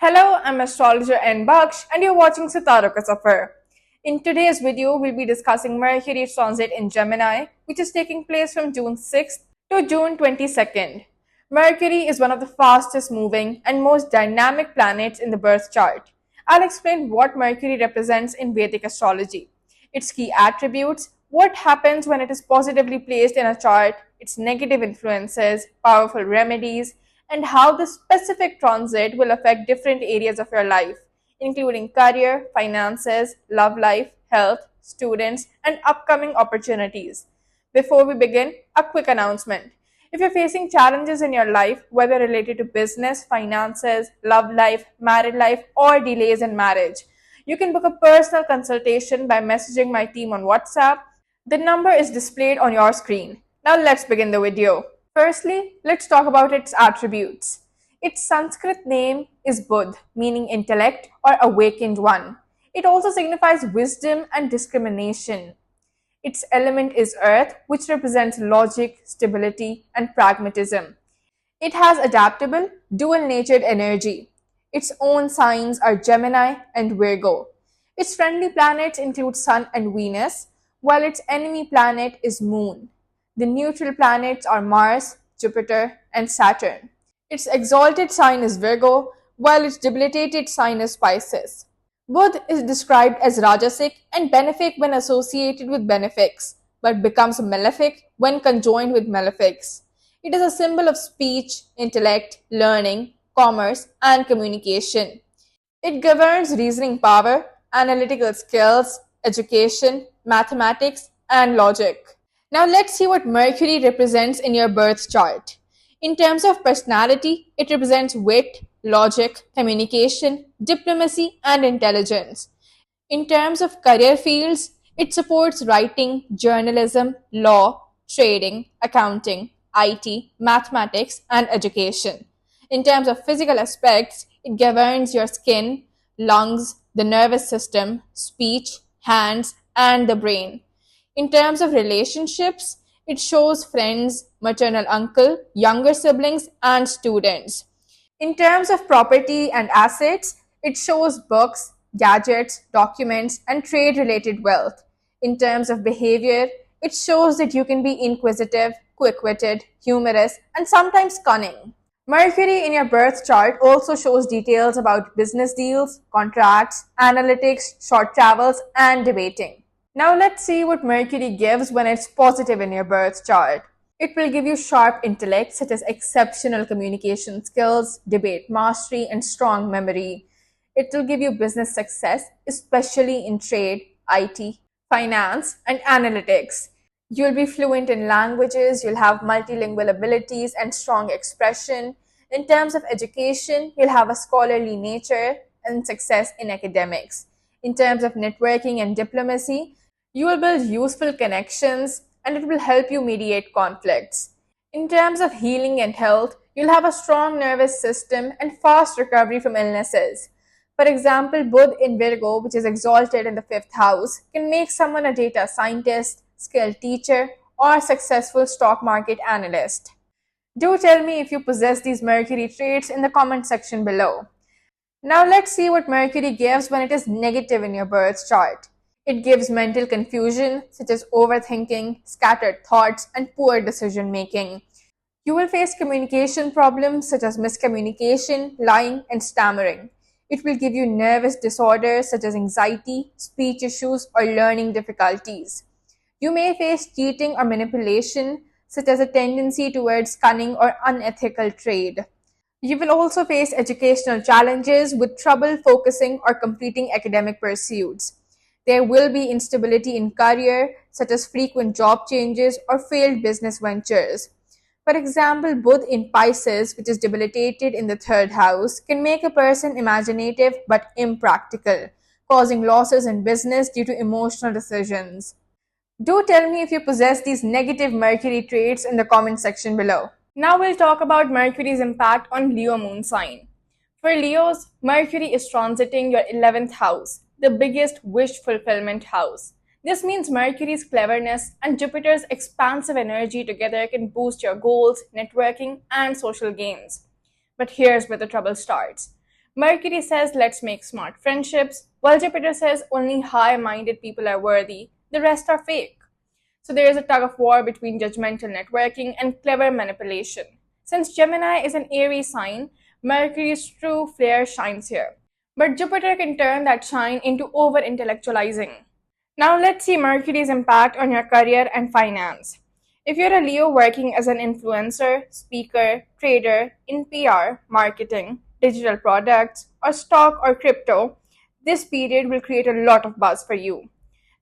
Hello, I'm astrologer N. Baksh and you're watching Sitaro Ka Safar. In today's video, we'll be discussing Mercury transit in Gemini, which is taking place from June 6th to June 22nd. Mercury is one of the fastest moving and most dynamic planets in the birth chart. I'll explain what Mercury represents in Vedic astrology, its key attributes, what happens when it is positively placed in a chart, its negative influences, powerful remedies, and how the specific transit will affect different areas of your life, including career, finances, love life, health, students, and upcoming opportunities. Before we begin, a quick announcement. If you're facing challenges in your life, whether related to business, finances, love life, married life, or delays in marriage, you can book a personal consultation by messaging my team on WhatsApp. The number is displayed on your screen. Now let's begin the video. Firstly, let's talk about its attributes. Its Sanskrit name is Budh, meaning intellect or awakened one. It also signifies wisdom and discrimination. Its element is earth, which represents logic, stability, and pragmatism. It has adaptable, dual natured energy. Its own signs are Gemini and Virgo. Its friendly planets include Sun and Venus, while its enemy planet is Moon. The neutral planets are Mars, Jupiter, and Saturn. Its exalted sign is Virgo, while its debilitated sign is Pisces. Budh is described as Rajasic and benefic when associated with benefics, but becomes malefic when conjoined with malefics. It is a symbol of speech, intellect, learning, commerce, and communication. It governs reasoning power, analytical skills, education, mathematics, and logic. Now let's see what Mercury represents in your birth chart. In terms of personality, it represents wit, logic, communication, diplomacy, and intelligence. In terms of career fields, it supports writing, journalism, law, trading, accounting, IT, mathematics, and education. In terms of physical aspects, it governs your skin, lungs, the nervous system, speech, hands, and the brain. In terms of relationships, it shows friends, maternal uncle, younger siblings, and students. In terms of property and assets, it shows books, gadgets, documents, and trade related wealth. In terms of behavior, it shows that you can be inquisitive, quick witted, humorous, and sometimes cunning. Mercury in your birth chart also shows details about business deals, contracts, analytics, short travels, and debating. Now let's see what Mercury gives when it's positive in your birth chart. It will give you sharp intellect, such as exceptional communication skills, debate mastery, and strong memory. It will give you business success, especially in trade, IT, finance, and analytics. You'll be fluent in languages, you'll have multilingual abilities and strong expression. In terms of education, you'll have a scholarly nature and success in academics. In terms of networking and diplomacy, you will build useful connections and it will help you mediate conflicts. In terms of healing and health, you'll have a strong nervous system and fast recovery from illnesses. For example, Budh in Virgo, which is exalted in the fifth house, can make someone a data scientist, skilled teacher, or successful stock market analyst. Do tell me if you possess these Mercury traits in the comment section below. Now let's see what Mercury gives when it is negative in your birth chart. It gives mental confusion, such as overthinking, scattered thoughts, and poor decision making. You will face communication problems such as miscommunication, lying, and stammering. It will give you nervous disorders such as anxiety, speech issues, or learning difficulties. You may face cheating or manipulation, such as a tendency towards cunning or unethical trade. You will also face educational challenges with trouble focusing or completing academic pursuits. There will be instability in career, such as frequent job changes or failed business ventures. For example, Budh in Pisces, which is debilitated in the third house, can make a person imaginative but impractical, causing losses in business due to emotional decisions. Do tell me if you possess these negative Mercury traits in the comment section below. Now we'll talk about Mercury's impact on Leo moon sign. For Leos, Mercury is transiting your 11th house, the biggest wish fulfillment house. This means Mercury's cleverness and Jupiter's expansive energy together can boost your goals, networking, and social gains. But here's where the trouble starts. Mercury says, let's make smart friendships, while Jupiter says, only high minded people are worthy, the rest are fake. So there is a tug of war between judgmental networking and clever manipulation. Since Gemini is an Aries sign, Mercury's true flair shines here. But Jupiter can turn that shine into over intellectualizing. Now let's see Mercury's impact on your career and finance. If you're a Leo working as an influencer, speaker, trader in PR, marketing, digital products, or stock or crypto, this period will create a lot of buzz for you.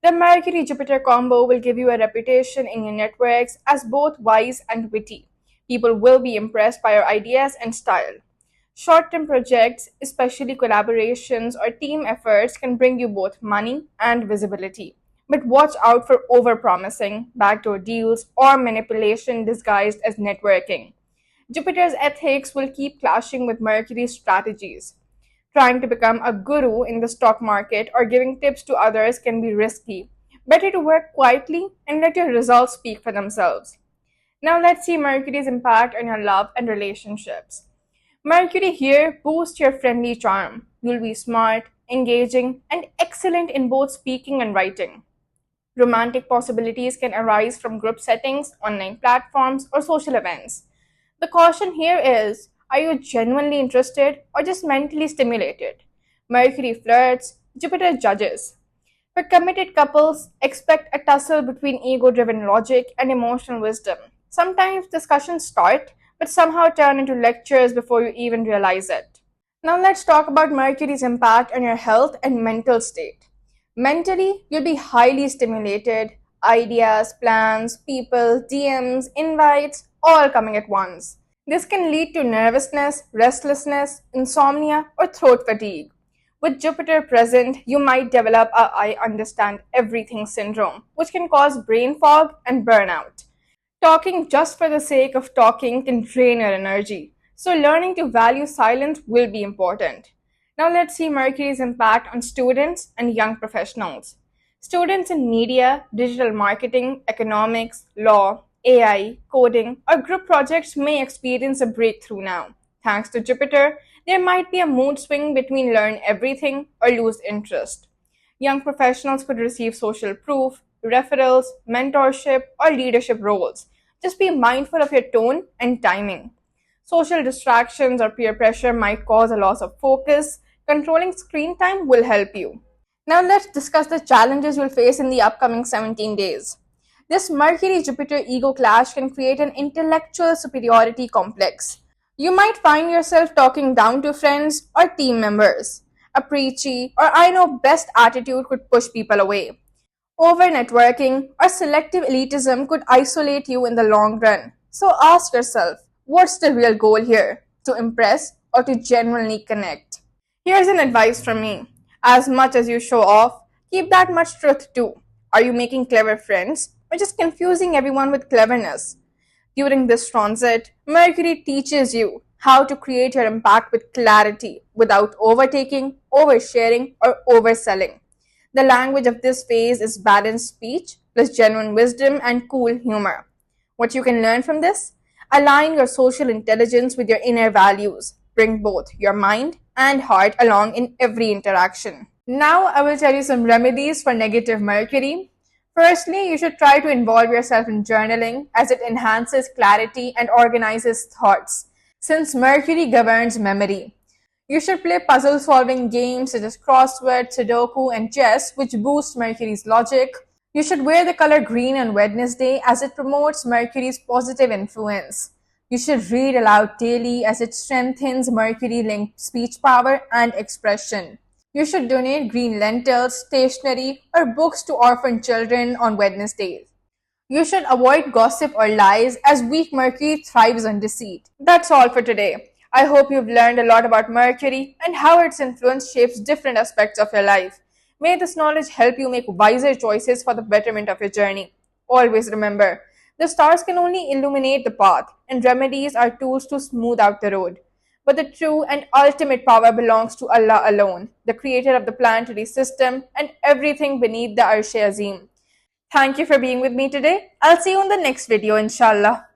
The Mercury Jupiter combo will give you a reputation in your networks as both wise and witty. People will be impressed by your ideas and style. Short term projects, especially collaborations or team efforts, can bring you both money and visibility. But watch out for over-promising, backdoor deals, or manipulation disguised as networking. Jupiter's ethics will keep clashing with Mercury's strategies. Trying to become a guru in the stock market or giving tips to others can be risky. Better to work quietly and let your results speak for themselves. Now let's see Mercury's impact on your love and relationships. Mercury here boosts your friendly charm. You'll be smart, engaging, and excellent in both speaking and writing. Romantic possibilities can arise from group settings, online platforms, or social events. The caution here is, are you genuinely interested or just mentally stimulated? Mercury flirts, Jupiter judges. For committed couples, expect a tussle between ego driven logic and emotional wisdom. Sometimes discussions start, but somehow turn into lectures before you even realize it. Now let's talk about Mercury's impact on your health and mental state. Mentally, you'll be highly stimulated, ideas, plans, people, DMs, invites, all coming at once. This can lead to nervousness, restlessness, insomnia, or throat fatigue. With Jupiter present, you might develop a I understand everything syndrome, which can cause brain fog and burnout. Talking just for the sake of talking can drain your energy, so learning to value silence will be important. Now let's see Mercury's impact on students and young professionals. Students in media, digital marketing, economics, law, AI, coding, or group projects may experience a breakthrough now. Thanks to Jupiter, there might be a mood swing between learn everything or lose interest. Young professionals could receive social proof, referrals, mentorship, or leadership roles. Just be mindful of your tone and timing. Social distractions or peer pressure might cause a loss of focus. Controlling screen time will help you. Now let's discuss the challenges you'll face in the upcoming 17 days. This Mercury Jupiter ego clash can create an intellectual superiority complex. You might find yourself talking down to friends or team members. A preachy or I know best attitude could push people away. Over networking or selective elitism could isolate you in the long run. So ask yourself, what's the real goal here? To impress or to genuinely connect? Here's an advice from me. As much as you show off, keep that much truth too. Are you making clever friends or just confusing everyone with cleverness? During this transit, Mercury teaches you how to create your impact with clarity without overtaking, oversharing, or overselling. The language of this phase is balanced speech plus genuine wisdom and cool humor. What you can learn from this? Align your social intelligence with your inner values. Bring both your mind and heart along in every interaction. Now I will tell you some remedies for negative Mercury. Firstly, you should try to involve yourself in journaling as it enhances clarity and organizes thoughts, since Mercury governs memory. You should play puzzle solving games such as crossword, Sudoku, and chess, which boost Mercury's logic. You should wear the color green on Wednesday as it promotes Mercury's positive influence. You should read aloud daily as it strengthens Mercury linked speech power and expression. You should donate green lentils, stationery, or books to orphan children on Wednesdays. You should avoid gossip or lies as weak Mercury thrives on deceit. That's all for today. I hope you've learned a lot about Mercury and how its influence shapes different aspects of your life. May this knowledge help you make wiser choices for the betterment of your journey. Always remember, the stars can only illuminate the path, and remedies are tools to smooth out the road. But the true and ultimate power belongs to Allah alone, the creator of the planetary system and everything beneath the Arsh-e Azim. Thank you for being with me today. I'll see you in the next video, inshallah.